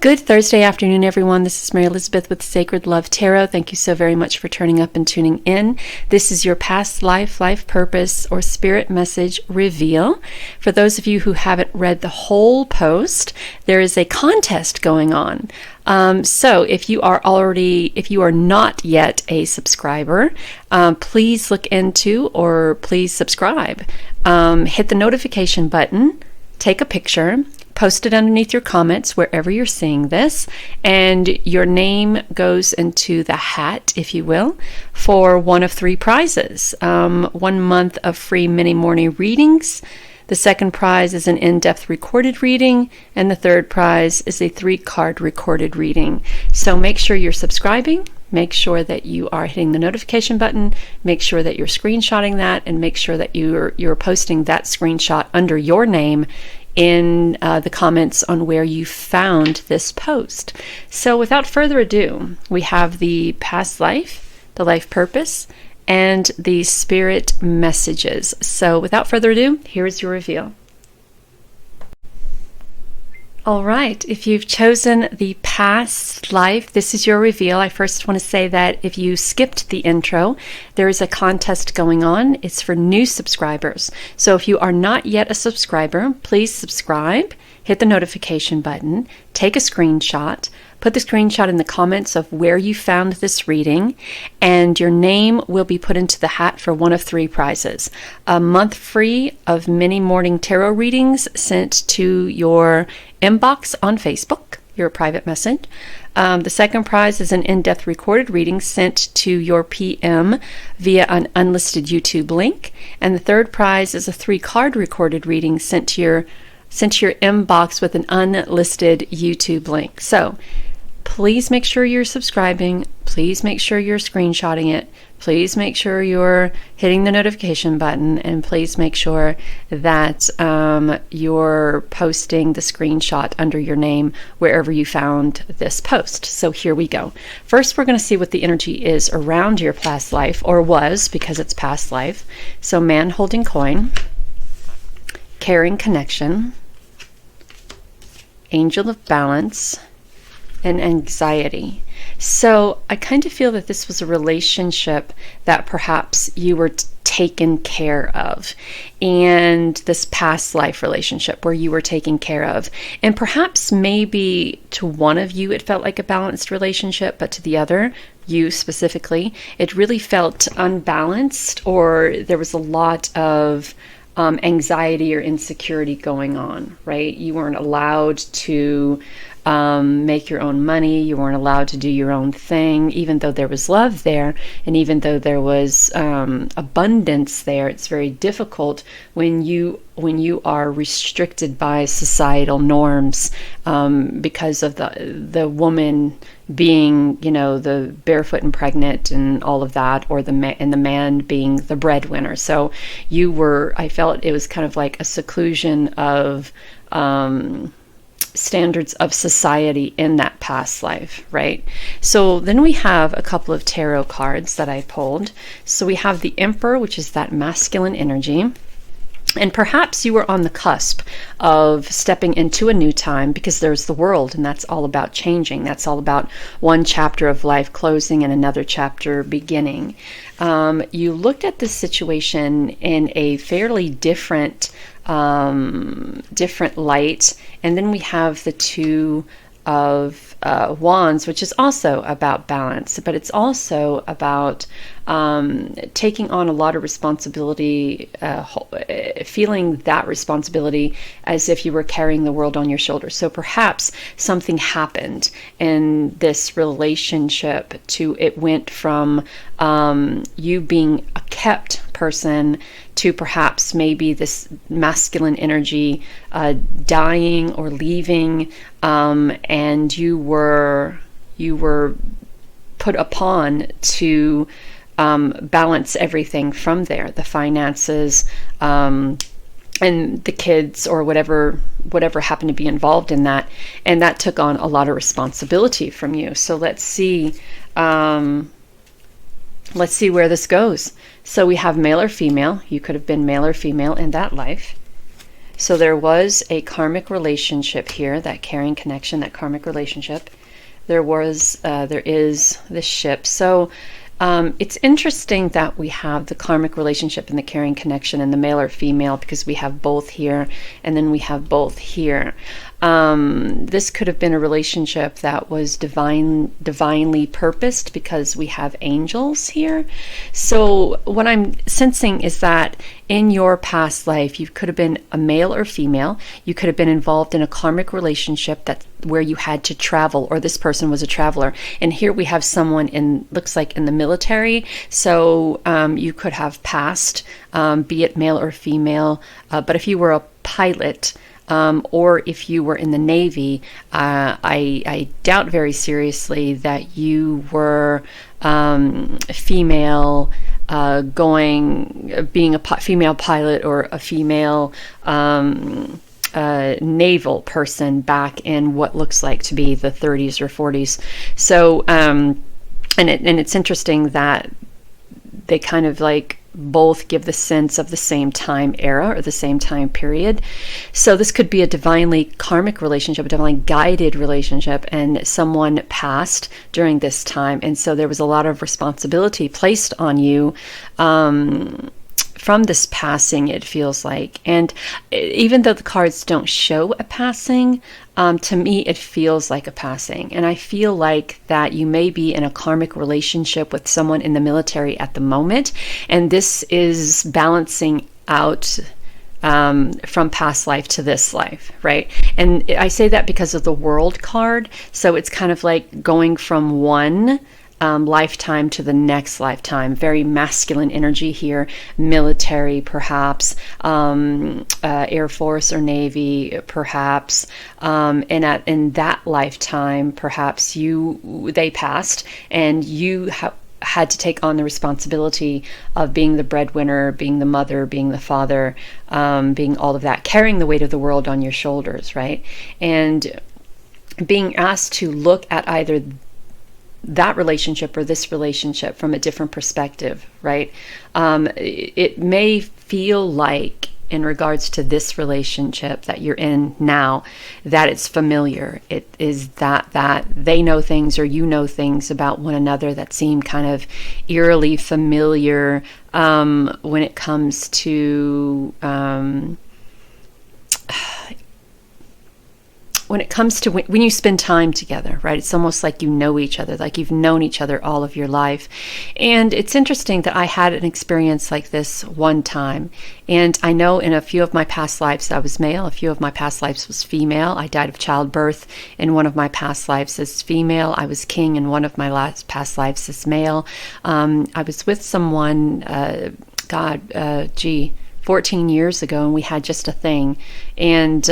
Good Thursday afternoon, everyone. This is Mary Elizabeth with Sacred Love Tarot. Thank you so very much for turning up and tuning in. This is your past life, life purpose, or spirit message reveal. For those of you who haven't read the whole post, there is a contest going on. So if you are not yet a subscriber, please look into or please subscribe. Hit the notification button, take a picture, post it underneath your comments wherever you're seeing this, and your name goes into the hat, if you will, for one of three prizes. 1 month of free mini morning readings. The second prize is an in-depth recorded reading, and the third prize is a 3-card recorded reading. So make sure you're subscribing, make sure that you are hitting the notification button, make sure that you're screenshotting that, and make sure that you're posting that screenshot under your name in the comments on where you found this post. So without further ado, we have the past life, the life purpose, and the spirit messages. So without further ado, here is your reveal. All right, if you've chosen the past life, this is your reveal. I first want to say that if you skipped the intro, there is a contest going on. It's for new subscribers. So if you are not yet a subscriber, please subscribe, hit the notification button, take a screenshot, put the screenshot in the comments of where you found this reading, and your name will be put into the hat for one of three prizes. A month free of mini morning tarot readings sent to your inbox on Facebook, your private message. The second prize is an in-depth recorded reading sent to your PM via an unlisted YouTube link. And the third prize is a 3-card recorded reading sent to your inbox with an unlisted YouTube link. So please make sure you're subscribing. Please make sure you're screenshotting it. Please make sure you're hitting the notification button, and please make sure that you're posting the screenshot under your name wherever you found this post. So here we go. First, we're going to see what the energy is around your past life, or was, because it's past life. So man holding coin, caring connection, angel of balance, and anxiety. So I kind of feel that this was a relationship that perhaps you were taken care of, and this past life relationship where you were taken care of. And perhaps maybe to one of you it felt like a balanced relationship, but to the other, you specifically, it really felt unbalanced, or there was a lot of anxiety or insecurity going on, right? You weren't allowed to make your own money. You weren't allowed to do your own thing, even though there was love there, and even though there was abundance there. It's very difficult when you are restricted by societal norms because of the woman being, the barefoot and pregnant and all of that, or the man being the breadwinner. So I felt it was kind of like a seclusion of standards of society in that past life, right? So then we have a couple of tarot cards that I pulled. So we have the Emperor, which is that masculine energy. And perhaps you were on the cusp of stepping into a new time, because there's the world, and that's all about changing. That's all about one chapter of life closing and another chapter beginning. You looked at this situation in a fairly different light. And then we have the Two of Wands, which is also about balance, but it's also about taking on a lot of responsibility, feeling that responsibility as if you were carrying the world on your shoulders. So perhaps something happened in this relationship it went from you being a kept person to perhaps maybe this masculine energy dying or leaving, and you were put upon to balance everything from there, the finances, and the kids, or whatever happened to be involved in that, and that took on a lot of responsibility from you. So let's see where this goes. So we have male or female. You could have been male or female in that life. So there was a karmic relationship here, that caring connection, that karmic relationship. There is this ship. So it's interesting that we have the karmic relationship and the caring connection and the male or female, because we have both here and then we have both here. This could have been a relationship that was divinely purposed, because we have angels here. So what I'm sensing is that in your past life, you could have been a male or female. You could have been involved in a karmic relationship where you had to travel, or this person was a traveler. And here we have someone looks like in the military. So you could have passed, be it male or female. But if you were a pilot, or if you were in the Navy, I doubt very seriously that you were female, being a female pilot or a female naval person back in what looks like to be the 30s or 40s. So, and it's interesting that they kind of like both give the sense of the same time era or the same time period. So this could be a divinely karmic relationship, a divinely guided relationship, and someone passed during this time. And so there was a lot of responsibility placed on you from this passing, it feels like. And even though the cards don't show a passing, to me it feels like a passing. And I feel like that you may be in a karmic relationship with someone in the military at the moment, and this is balancing out from past life to this life, right? And I say that because of the World card. So it's kind of like going from one lifetime to the next lifetime. Very masculine energy here. Military, perhaps, Air Force or Navy, perhaps, and in that lifetime, perhaps they passed, and you had to take on the responsibility of being the breadwinner, being the mother, being the father, being all of that, carrying the weight of the world on your shoulders, right? And being asked to look at either that relationship or this relationship from a different perspective, right? It may feel like, in regards to this relationship that you're in now, that it's familiar. It is that they know things, or you know things about one another that seem kind of eerily familiar when it comes to when you spend time together, right? It's almost like you know each other, like you've known each other all of your life. And it's interesting that I had an experience like this one time. And I know in a few of my past lives I was male, a few of my past lives was female. I died of childbirth in one of my past lives as female. I was king in one of my past lives as male. I was with someone, 14 years ago, and we had just a thing, and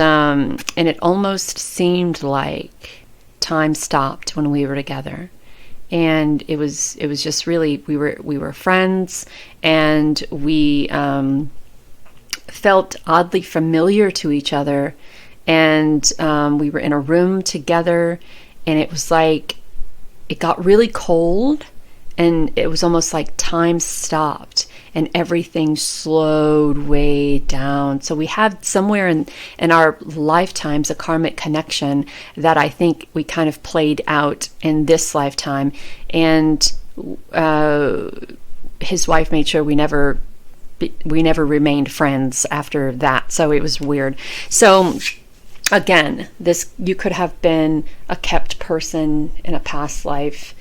it almost seemed like time stopped when we were together. And it was just really, we were friends, and we felt oddly familiar to each other, and we were in a room together, and it was like it got really cold, and it was almost like time stopped and everything slowed way down. So we have somewhere in our lifetimes a karmic connection that I think we kind of played out in this lifetime. And his wife made sure we never remained friends after that. So it was weird. So again, you could have been a kept person in a past life,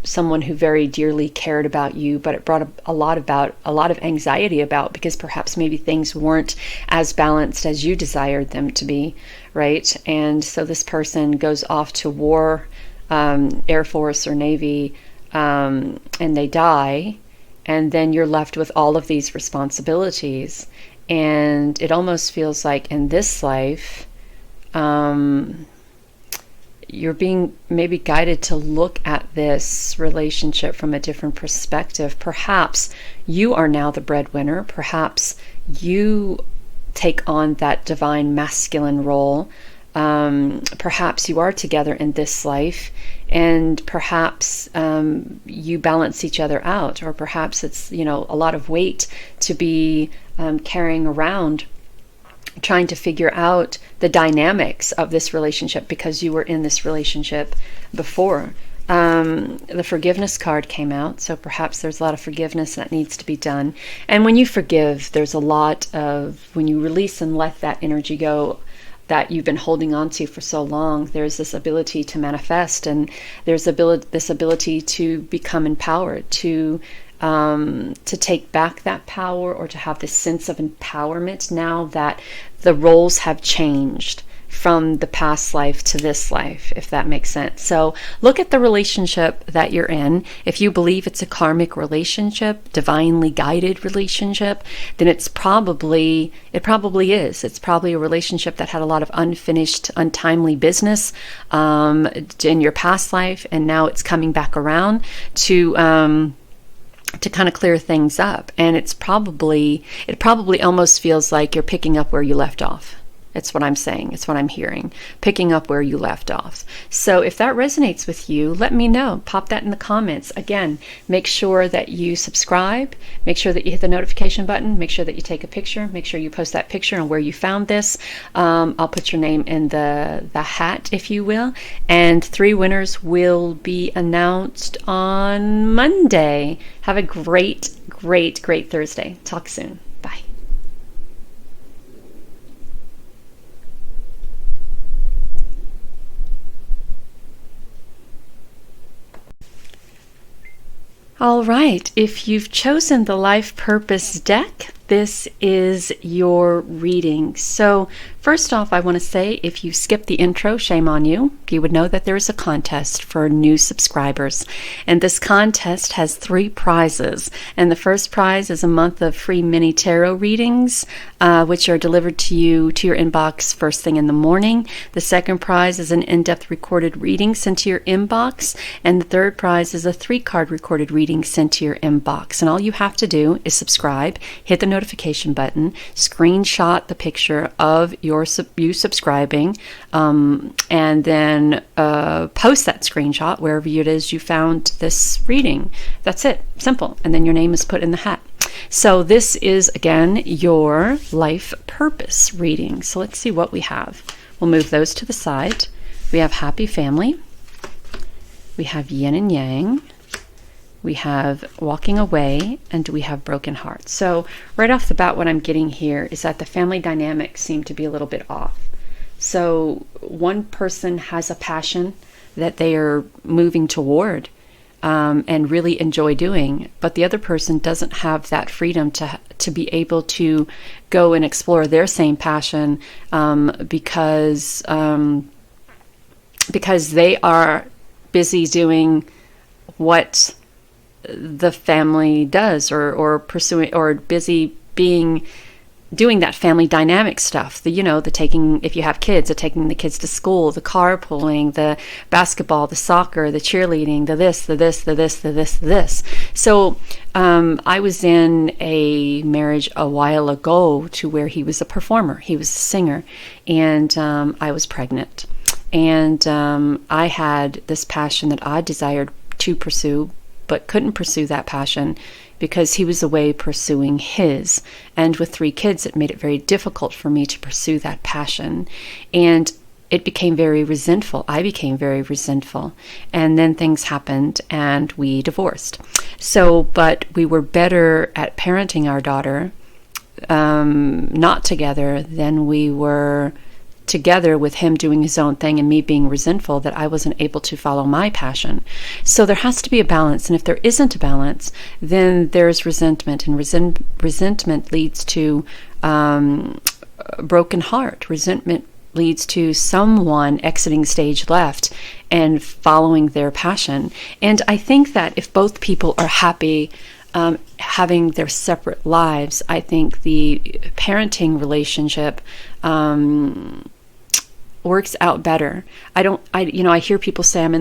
someone who very dearly cared about you, but it brought a lot of anxiety about, because perhaps maybe things weren't as balanced as you desired them to be, right? And so this person goes off to war, Air Force or Navy, and they die, and then you're left with all of these responsibilities. And it almost feels like in this life, you're being maybe guided to look at this relationship from a different perspective. Perhaps you are now the breadwinner. Perhaps you take on that divine masculine role. Perhaps you are together in this life, and perhaps you balance each other out, or perhaps it's a lot of weight to be carrying around trying to figure out the dynamics of this relationship because you were in this relationship before. The forgiveness card came out, so perhaps there's a lot of forgiveness that needs to be done. And when you forgive, there's a lot of, when you release and let that energy go that you've been holding on to for so long, there's this ability to manifest, and there's this ability to become empowered, to take back that power, or to have this sense of empowerment now that the roles have changed from the past life to this life, if that makes sense. So look at the relationship that you're in. If you believe it's a karmic relationship, divinely guided relationship, then it probably is. It's probably a relationship that had a lot of unfinished, untimely business in your past life, and now it's coming back around to kind of clear things up. And it probably almost feels like you're picking up where you left off. It's what I'm saying. It's what I'm hearing. Picking up where you left off. So if that resonates with you, let me know. Pop that in the comments. Again, make sure that you subscribe. Make sure that you hit the notification button. Make sure that you take a picture. Make sure you post that picture on where you found this. I'll put your name in the hat, if you will. And 3 winners will be announced on Monday. Have a great, great, great Thursday. Talk soon. Bye. All right, if you've chosen the Life Purpose deck, this is your reading. So first off, I want to say, if you skipped the intro, shame on you. You would know that there is a contest for new subscribers. And this contest has 3 prizes. And the first prize is a month of free mini tarot readings, which are delivered to you to your inbox first thing in the morning. The second prize is an in-depth recorded reading sent to your inbox. And the third prize is a 3-card recorded reading sent to your inbox. And all you have to do is subscribe, hit the notification button, screenshot the picture of you subscribing, and then post that screenshot wherever it is you found this reading. That's it. Simple. And then your name is put in the hat. So this is, again, your Life Purpose reading. So let's see what we have. We'll move those to the side. We have Happy Family. We have Yin and Yang. We have Walking Away, and we have Broken Heart. So right off the bat, what I'm getting here is that the family dynamics seem to be a little bit off. So one person has a passion that they are moving toward and really enjoy doing, but the other person doesn't have that freedom to be able to go and explore their same passion because they are busy doing what the family does, or pursuing, or busy doing that family dynamic stuff. The taking, if you have kids, the taking the kids to school, the carpooling, the basketball, the soccer, the cheerleading, the this. So I was in a marriage a while ago to where he was a performer, he was a singer, and I was pregnant, and I had this passion that I desired to pursue, but couldn't pursue that passion because he was away pursuing his. And with 3 kids, it made it very difficult for me to pursue that passion. And it became very resentful. I became very resentful. And then things happened and we divorced. But we were better at parenting our daughter, not together, than we were together, with him doing his own thing and me being resentful that I wasn't able to follow my passion. So there has to be a balance, and if there isn't a balance, then there's resentment, and resentment leads to a broken heart. Resentment leads to someone exiting stage left and following their passion. And I think that if both people are happy having their separate lives, I think the parenting relationship works out better. I hear people say I'm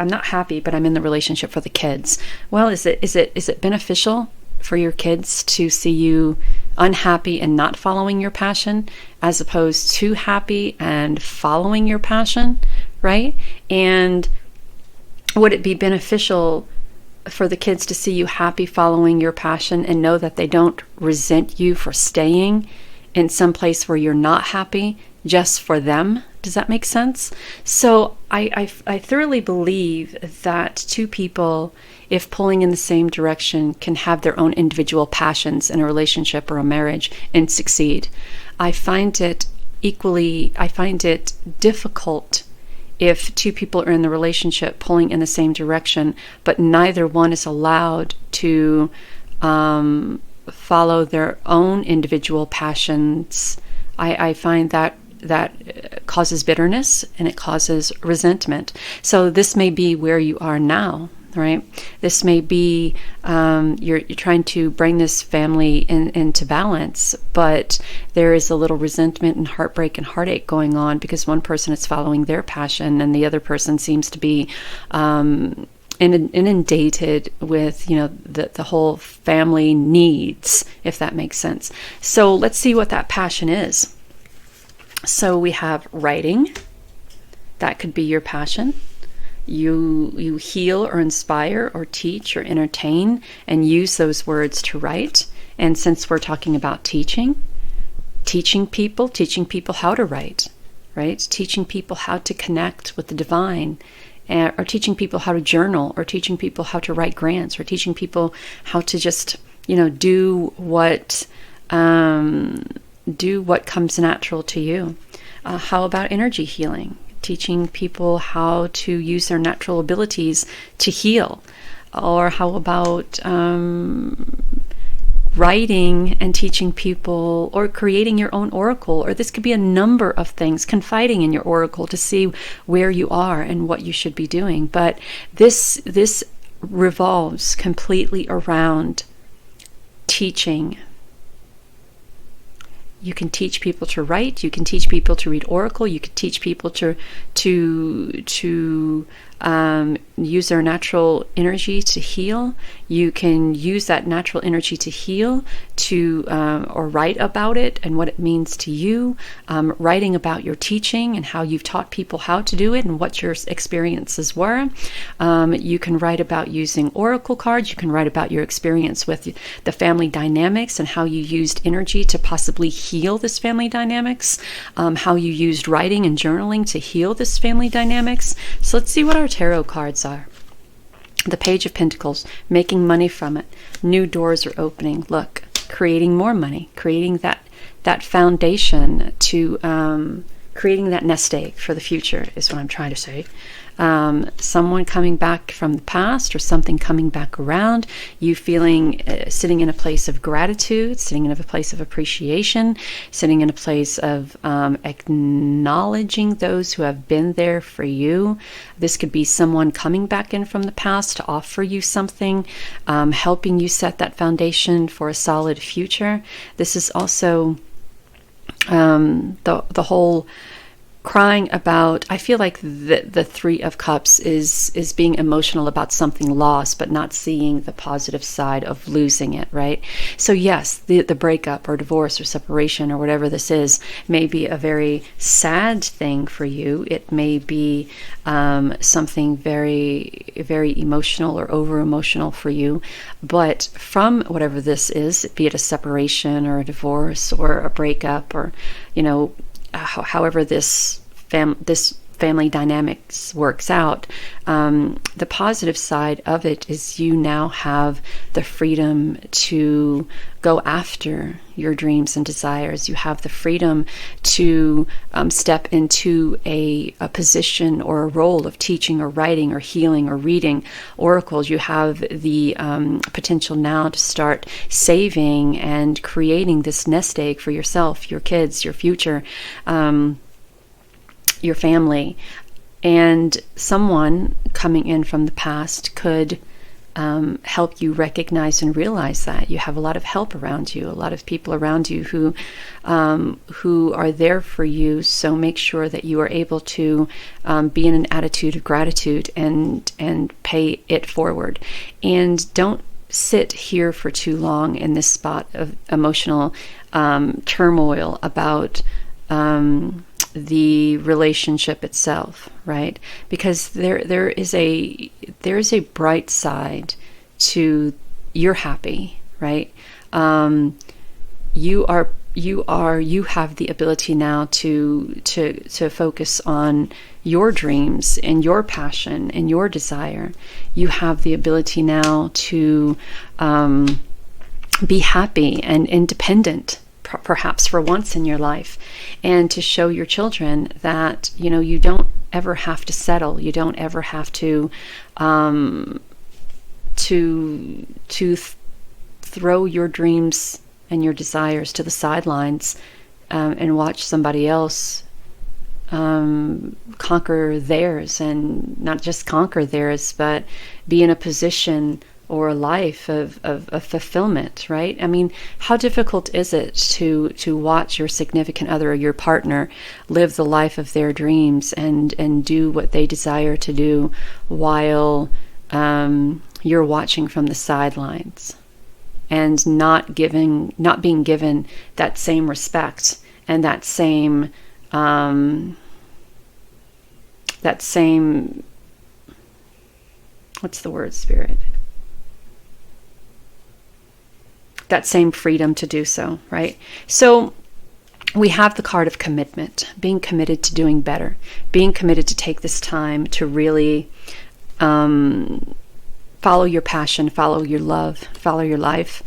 not happy, but I'm in the relationship for the kids. Well, is it beneficial for your kids to see you unhappy and not following your passion, as opposed to happy and following your passion, right? And would it be beneficial for the kids to see you happy following your passion and know that they don't resent you for staying in some place where you're not happy just for them. Does that make sense? So I thoroughly believe that two people, if pulling in the same direction, can have their own individual passions in a relationship or a marriage and succeed. I find it difficult if two people are in the relationship pulling in the same direction, but neither one is allowed to follow their own individual passions. I find that causes bitterness and it causes resentment. So this may be where you are now, right? This may be you're trying to bring this family into balance, but there is a little resentment and heartbreak and heartache going on because one person is following their passion and the other person seems to be inundated with the whole family needs, if that makes sense. So let's see what that passion is. So we have writing. That could be your passion. You heal or inspire or teach or entertain and use those words to write. And since we're talking about teaching people how to write, right? Teaching people how to connect with the divine, or teaching people how to journal, or teaching people how to write grants, or teaching people how to just do what comes natural to you. How about energy healing? Teaching people how to use their natural abilities to heal. Or how about writing and teaching people, or creating your own oracle, or this could be a number of things, confiding in your oracle to see where you are and what you should be doing. But this revolves completely around teaching. You can teach people to write. You can teach people to read oracle. You can teach people to use their natural energy to heal. You can use that natural energy to heal, or write about it and what it means to you. Writing about your teaching and how you've taught people how to do it and what your experiences were. You can write about using oracle cards. You can write about your experience with the family dynamics and how you used energy to possibly heal this family dynamics. How you used writing and journaling to heal this family dynamics. So let's see what our tarot cards are. The Page of Pentacles, making money from it. New doors are opening. Look, creating more money, creating that foundation to creating that nest egg for the future is what I'm trying to say. Someone coming back from the past or something coming back around, you feeling sitting in a place of gratitude, sitting in a place of appreciation, sitting in a place of acknowledging those who have been there for you. This could be someone coming back in from the past to offer you something, helping you set that foundation for a solid future. This is also the whole crying about, I feel like the Three of Cups is being emotional about something lost, but not seeing the positive side of losing it, right? So yes, the breakup or divorce or separation or whatever this is may be a very sad thing for you. It may be something very, very emotional or over emotional for you. But from whatever this is, be it a separation or a divorce or a breakup or, however this family dynamics works out, the positive side of it is you now have the freedom to go after your dreams and desires. You have the freedom to step into a position or a role of teaching or writing or healing or reading oracles. You have the potential now to start saving and creating this nest egg for yourself, your kids, your future, your family. And someone coming in from the past could help you recognize and realize that you have a lot of help around you, a lot of people around you who are there for you. So make sure that you are able to be in an attitude of gratitude and pay it forward. And don't sit here for too long in this spot of emotional turmoil about the relationship itself, right? Because there is a bright side to you're happy, right? You are you have the ability now to focus on your dreams and your passion and your desire. You have the ability now to be happy and independent, perhaps for once in your life, and to show your children that, you know, you don't ever have to settle. You don't ever have to throw your dreams and your desires to the sidelines and watch somebody else conquer theirs, and not just conquer theirs, but be in a position or a life of fulfillment, right? I mean, how difficult is it to watch your significant other or your partner live the life of their dreams and do what they desire to do while you're watching from the sidelines and not being given that same respect and that same what's the word, Spirit? That same freedom to do so, right? So we have the card of commitment, being committed to doing better, being committed to take this time to really follow your passion, follow your love, follow your life.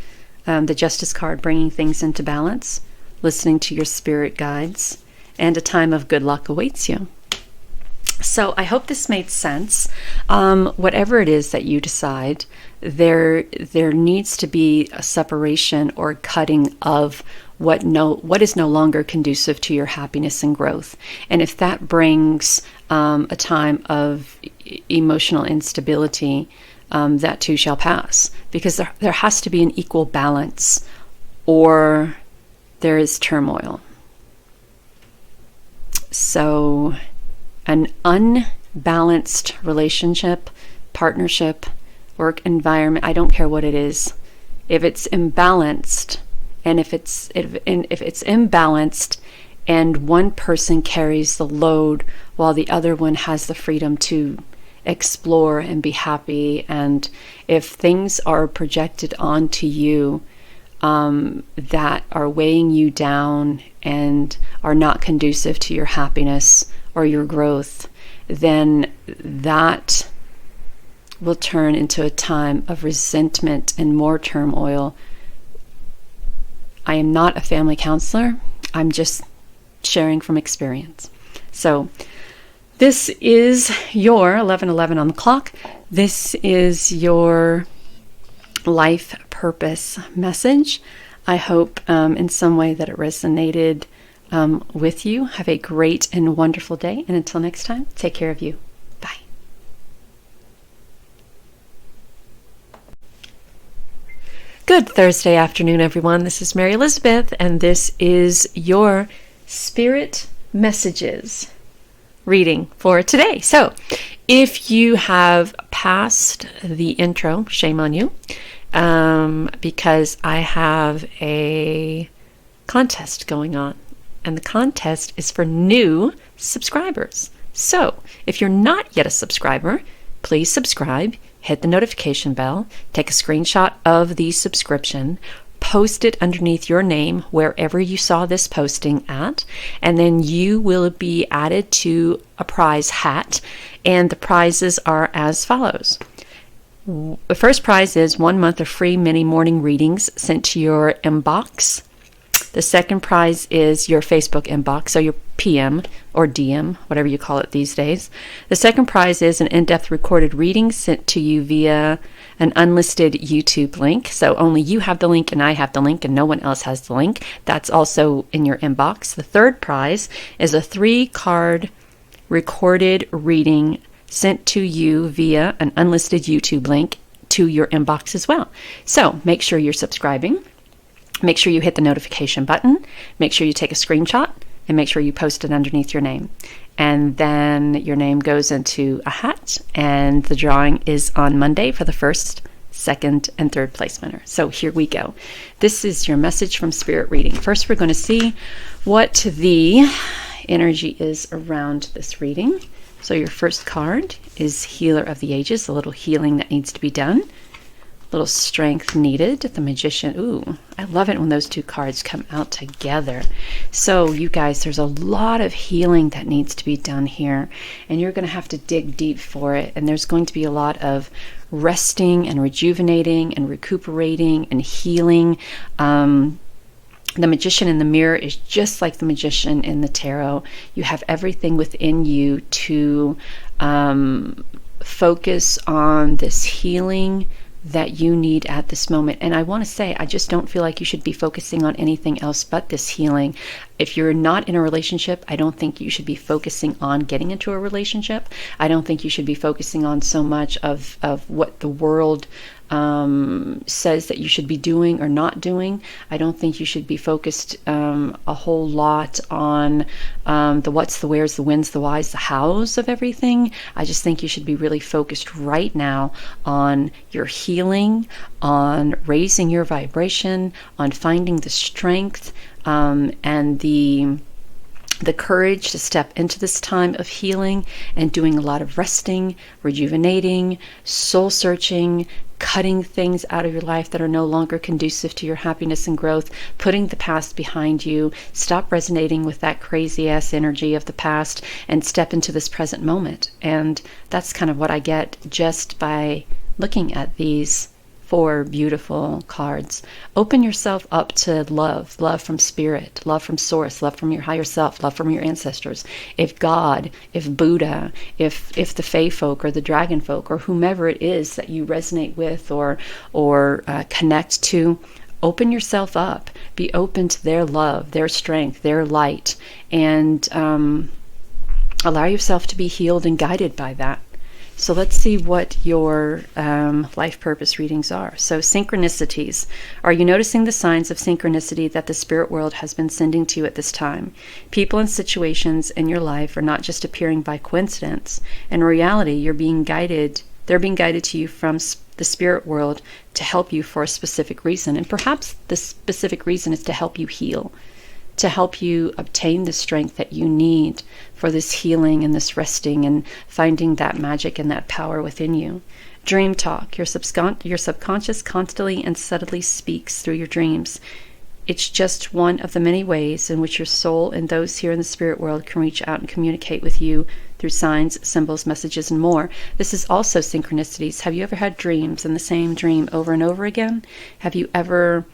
The Justice card, bringing things into balance, listening to your spirit guides, and a time of good luck awaits you. So I hope this made sense. Whatever it is that you decide, there needs to be a separation or cutting of what is no longer conducive to your happiness and growth. And if that brings a time of emotional instability, that too shall pass, because there has to be an equal balance, or there is turmoil. So an unbalanced relationship, partnership, work environment, I don't care what it is, if it's imbalanced, and if it's imbalanced and one person carries the load while the other one has the freedom to explore and be happy, and if things are projected onto you that are weighing you down and are not conducive to your happiness or your growth, then that will turn into a time of resentment and more turmoil. I am not a family counselor. I'm just sharing from experience. So this is your 11:11 on the clock. This is your life purpose message. I hope in some way that it resonated with you. Have a great and wonderful day. And until next time, take care of you. Bye. Good Thursday afternoon, everyone. This is Mary Elizabeth, and this is your Spirit Messages reading for today. So if you have passed the intro, shame on you, because I have a contest going on, and the contest is for new subscribers. So if you're not yet a subscriber, please subscribe, hit the notification bell, take a screenshot of the subscription, post it underneath your name wherever you saw this posting at, and then you will be added to a prize hat, and the prizes are as follows. The first prize is 1 month of free mini morning readings sent to your inbox. The second prize is your Facebook inbox, so your PM or DM, whatever you call it these days. The second prize is an in-depth recorded reading sent to you via an unlisted YouTube link. So only you have the link and I have the link and no one else has the link. That's also in your inbox. The third prize is a 3-card recorded reading sent to you via an unlisted YouTube link to your inbox as well. So make sure you're subscribing. Make sure you hit the notification button. Make sure you take a screenshot and make sure you post it underneath your name. And then your name goes into a hat, and the drawing is on Monday for the first, second, and third place winner. So here we go. This is your message from Spirit reading. First, we're going to see what the energy is around this reading. So your first card is Healer of the Ages, a little healing that needs to be done. little strength needed. The Magician. Ooh, I love it when those two cards come out together. So you guys, there's a lot of healing that needs to be done here, and you're going to have to dig deep for it. And there's going to be a lot of resting and rejuvenating and recuperating and healing. The Magician in the mirror is just like the Magician in the tarot. You have everything within you to focus on this healing that you need at this moment. And I want to say, I just don't feel like you should be focusing on anything else but this healing. If you're not in a relationship, I don't think you should be focusing on getting into a relationship. I don't think you should be focusing on so much of what the world says that you should be doing or not doing. I don't think you should be focused a whole lot on the what's, the where's, the when's, the why's, the how's of everything. I just think you should be really focused right now on your healing, on raising your vibration, on finding the strength and the courage to step into this time of healing and doing a lot of resting, rejuvenating, soul searching, cutting things out of your life that are no longer conducive to your happiness and growth, putting the past behind you, stop resonating with that crazy ass energy of the past, and step into this present moment. And that's kind of what I get just by looking at these 4 beautiful cards. Open yourself up to love from spirit, love from source, love from your higher self, love from your ancestors. If God, if Buddha, if the Fae folk or the Dragon folk or whomever it is that you resonate with or connect to, open yourself up. Be open to their love, their strength, their light, and allow yourself to be healed and guided by that. So let's see what your life purpose readings are. So synchronicities. Are you noticing the signs of synchronicity that the spirit world has been sending to you at this time? People and situations in your life are not just appearing by coincidence. In reality, they're being guided to you from the spirit world to help you for a specific reason. And perhaps the specific reason is to help you heal, to help you obtain the strength that you need for this healing and this resting and finding that magic and that power within you. Dream talk. Your subconscious constantly and subtly speaks through your dreams. It's just one of the many ways in which your soul and those here in the spirit world can reach out and communicate with you through signs, symbols, messages, and more. This is also synchronicities. Have you ever had dreams and the same dream over and over again? Have you ever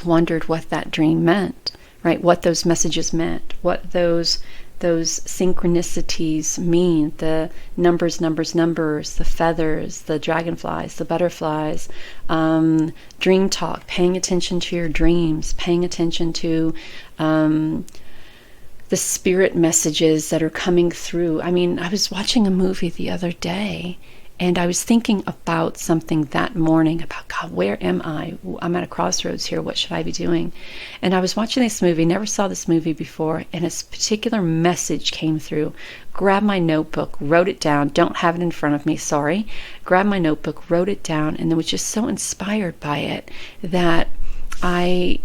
wondered what that dream meant, right? What those messages meant, what those synchronicities mean, the numbers, the feathers, the dragonflies, the butterflies, dream talk, paying attention to your dreams, paying attention to the spirit messages that are coming through. I mean, I was watching a movie the other day, and I was thinking about something that morning about, God, where am I? I'm at a crossroads here. What should I be doing? And I was watching this movie, never saw this movie before, and a particular message came through. Grabbed my notebook, wrote it down. Don't have it in front of me, sorry. Grabbed my notebook, wrote it down, and then was just so inspired by it that I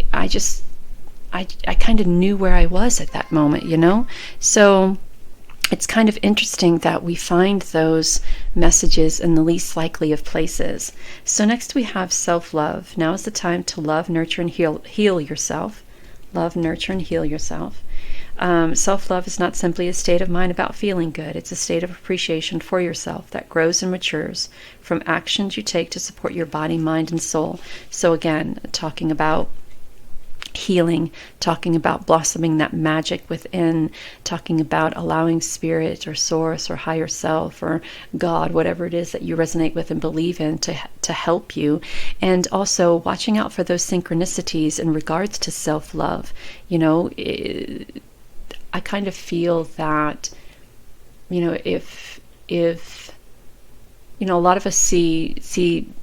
kind of knew where I was at that moment, you know? So it's kind of interesting that we find those messages in the least likely of places. So next we have self-love. Now is the time to love, nurture, and heal yourself. Love, nurture, and heal yourself. Self-love is not simply a state of mind about feeling good. It's a state of appreciation for yourself that grows and matures from actions you take to support your body, mind, and soul. So again, talking about healing, talking about blossoming that magic within, talking about allowing spirit or source or higher self or God, whatever it is that you resonate with and believe in, to help you. And also watching out for those synchronicities in regards to self-love. You know, I kind of feel that, you know, if you know, a lot of us see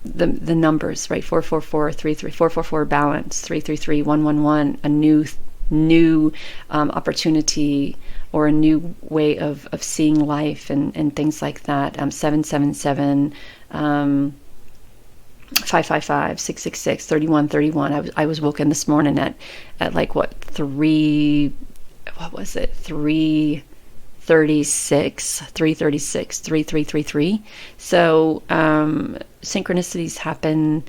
the numbers, right? 444, 33, 444 balance, 333, 111, a new opportunity or a new way of seeing life and things like that. 777, 555, 666, 3131. I was woken this morning at like what, 3 3333. So synchronicities happen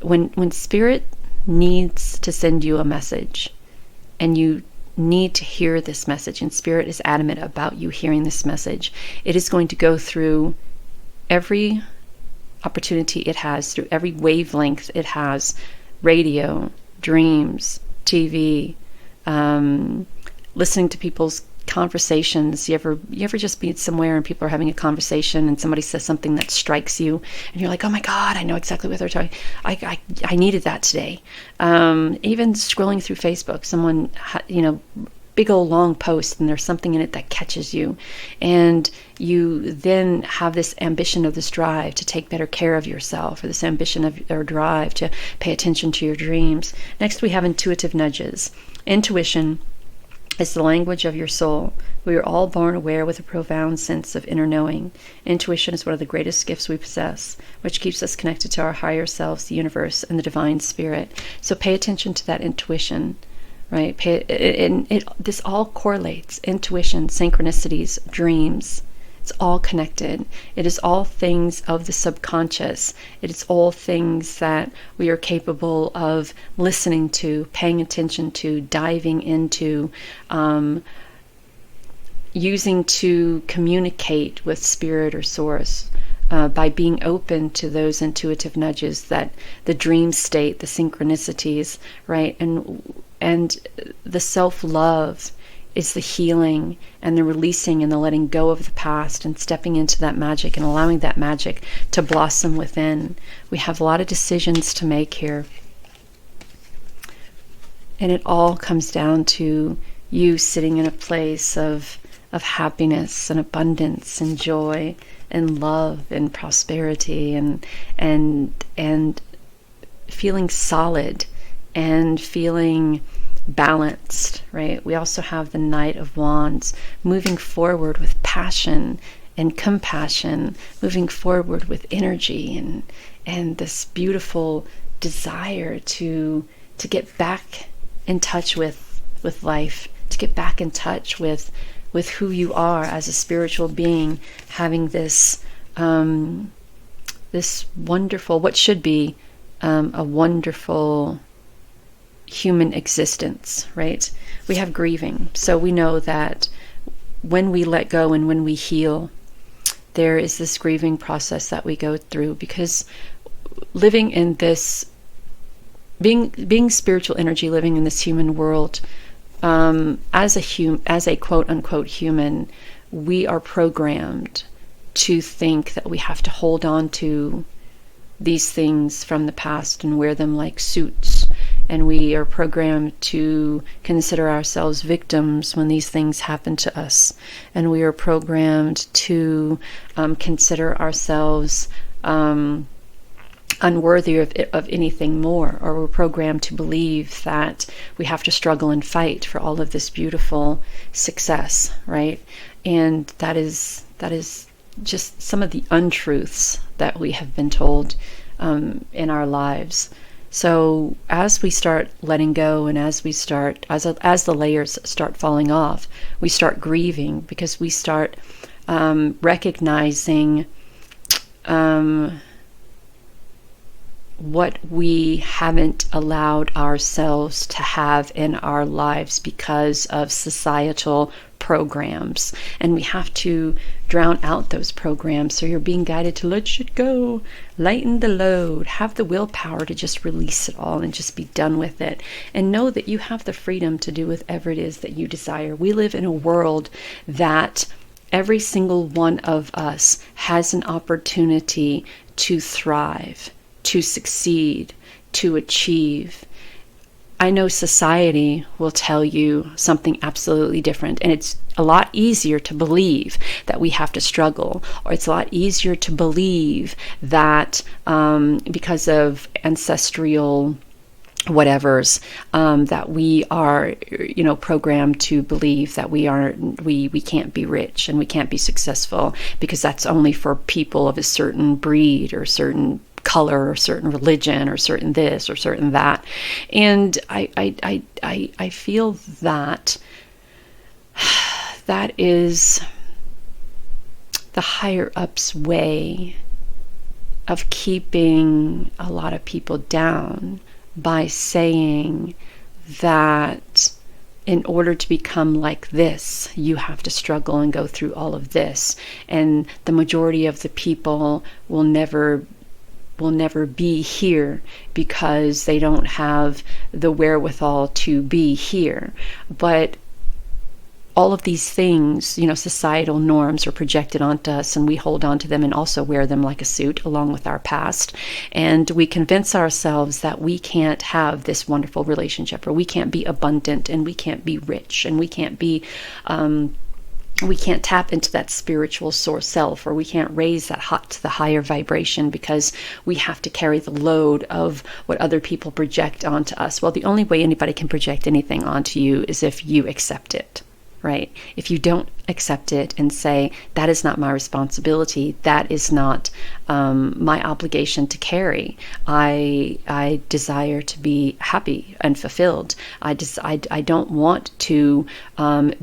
when spirit needs to send you a message, and you need to hear this message, and spirit is adamant about you hearing this message. It is going to go through every opportunity it has, through every wavelength it has: radio, dreams, TV, listening to people's conversations. You ever just be somewhere and people are having a conversation and somebody says something that strikes you and you're like, oh my God, I know exactly what they're talking. I needed that today. Even scrolling through Facebook, someone big old long post, and there's something in it that catches you, and you then have this ambition of this drive to take better care of yourself, or this ambition of or drive to pay attention to your dreams. Next, we have intuitive nudges. Intuition is the language of your soul. We are all born aware with a profound sense of inner knowing. Intuition is one of the greatest gifts we possess, which keeps us connected to our higher selves, the universe, and the divine spirit. So pay attention to that intuition, right? This all correlates. Intuition, synchronicities, dreams. It's all connected. It is all things of the subconscious. It is all things that we are capable of listening to, paying attention to, diving into, using to communicate with spirit or source, by being open to those intuitive nudges, that the dream state, the synchronicities, right? And the self-love is the healing and the releasing and the letting go of the past and stepping into that magic and allowing that magic to blossom within. We have a lot of decisions to make here. And it all comes down to you sitting in a place of happiness and abundance and joy and love and prosperity and feeling solid and feeling balanced, right? We also have the Knight of Wands, moving forward with passion and compassion, moving forward with energy and this beautiful desire to get back in touch with life, to get back in touch with who you are as a spiritual being, having this this wonderful, what should be a wonderful human existence, right? We have grieving. So we know that when we let go and when we heal, there is this grieving process that we go through, because living in this, being spiritual energy, living in this human world, as a quote unquote human, we are programmed to think that we have to hold on to these things from the past and wear them like suits. And we are programmed to consider ourselves victims when these things happen to us. And we are programmed to consider ourselves unworthy of anything more. Or we're programmed to believe that we have to struggle and fight for all of this beautiful success, right? And that is just some of the untruths that we have been told in our lives. So as we start letting go, and as the layers start falling off, we start grieving, because we start recognizing what we haven't allowed ourselves to have in our lives because of societal programs. And we have to drown out those programs. So you're being guided to let shit go, lighten the load, have the willpower to just release it all and just be done with it. And know that you have the freedom to do whatever it is that you desire. We live in a world that every single one of us has an opportunity to thrive, to succeed, to achieve. I know society will tell you something absolutely different, and it's a lot easier to believe that we have to struggle, or it's a lot easier to believe that because of ancestral whatevers, that we are, programmed to believe that we can't be rich and we can't be successful because that's only for people of a certain breed or certain color or certain religion or certain this or certain that. And I feel that that is the higher up's way of keeping a lot of people down by saying that in order to become like this, you have to struggle and go through all of this. And the majority of the people will never be here because they don't have the wherewithal to be here. But all of these things, societal norms are projected onto us, and we hold on to them and also wear them like a suit along with our past. And we convince ourselves that we can't have this wonderful relationship, or we can't be abundant, and we can't be rich, and we can't tap into that spiritual source self, or we can't raise that to the higher vibration because we have to carry the load of what other people project onto us. Well, the only way anybody can project anything onto you is if you accept it. Right? If you don't accept it and say, that is not my responsibility, that is not my obligation to carry. I desire to be happy and fulfilled. I don't want to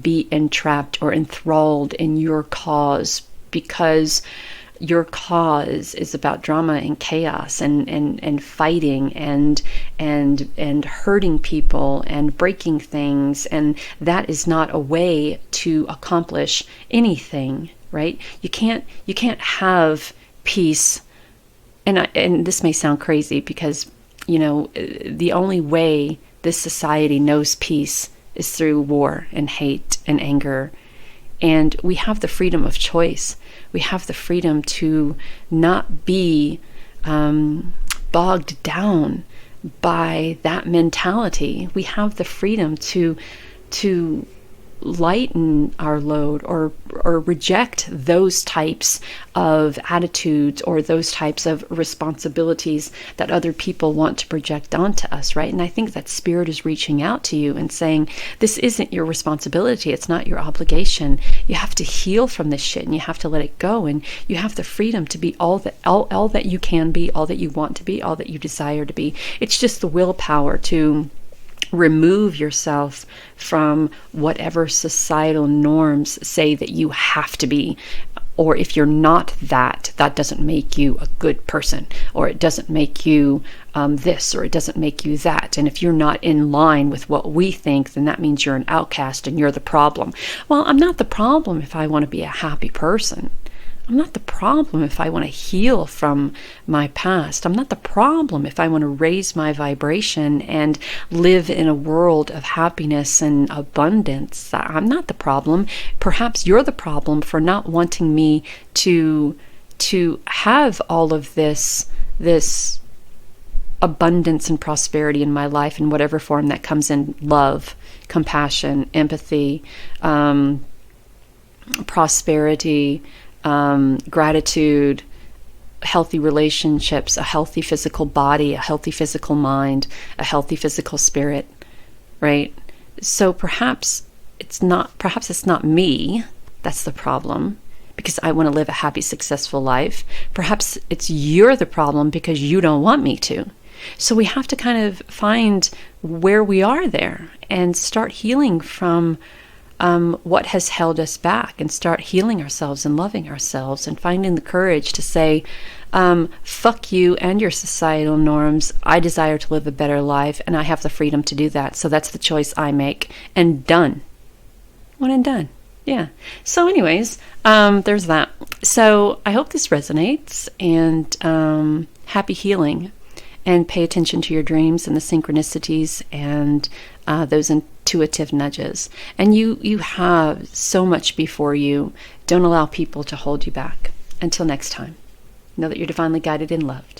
be entrapped or enthralled in your cause, because your cause is about drama and chaos and fighting and hurting people and breaking things, and that is not a way to accomplish anything, right? You can't have peace, and this may sound crazy because the only way this society knows peace is through war and hate and anger. And we have the freedom of choice. We have the freedom to not be bogged down by that mentality. We have the freedom to lighten our load or reject those types of attitudes or those types of responsibilities that other people want to project onto us, right? And I think that spirit is reaching out to you and saying, this isn't your responsibility. It's not your obligation. You have to heal from this shit, and you have to let it go, and you have the freedom to be all that you can be, all that you want to be, all that you desire to be. It's just the willpower to remove yourself from whatever societal norms say that you have to be. Or if you're not that doesn't make you a good person, or it doesn't make you this, or it doesn't make you that. And if you're not in line with what we think, then that means you're an outcast and you're the problem. Well, I'm not the problem if I want to be a happy person. I'm not the problem if I want to heal from my past. I'm not the problem if I want to raise my vibration and live in a world of happiness and abundance. I'm not the problem. Perhaps you're the problem for not wanting me to have all of this abundance and prosperity in my life in whatever form that comes in: love, compassion, empathy, prosperity, gratitude, healthy relationships, a healthy physical body, a healthy physical mind, a healthy physical spirit, right? So perhaps it's not me that's the problem, because I want to live a happy, successful life. Perhaps you're the problem because you don't want me to. So we have to kind of find where we are there and start healing from what has held us back, and start healing ourselves and loving ourselves and finding the courage to say, fuck you and your societal norms. I desire to live a better life, and I have the freedom to do that. So that's the choice I make, and done. One and done. Yeah. So anyways, there's that. So I hope this resonates, and happy healing. And pay attention to your dreams and the synchronicities and those intuitive nudges. And you have so much before you. Don't allow people to hold you back. Until next time, know that you're divinely guided and loved.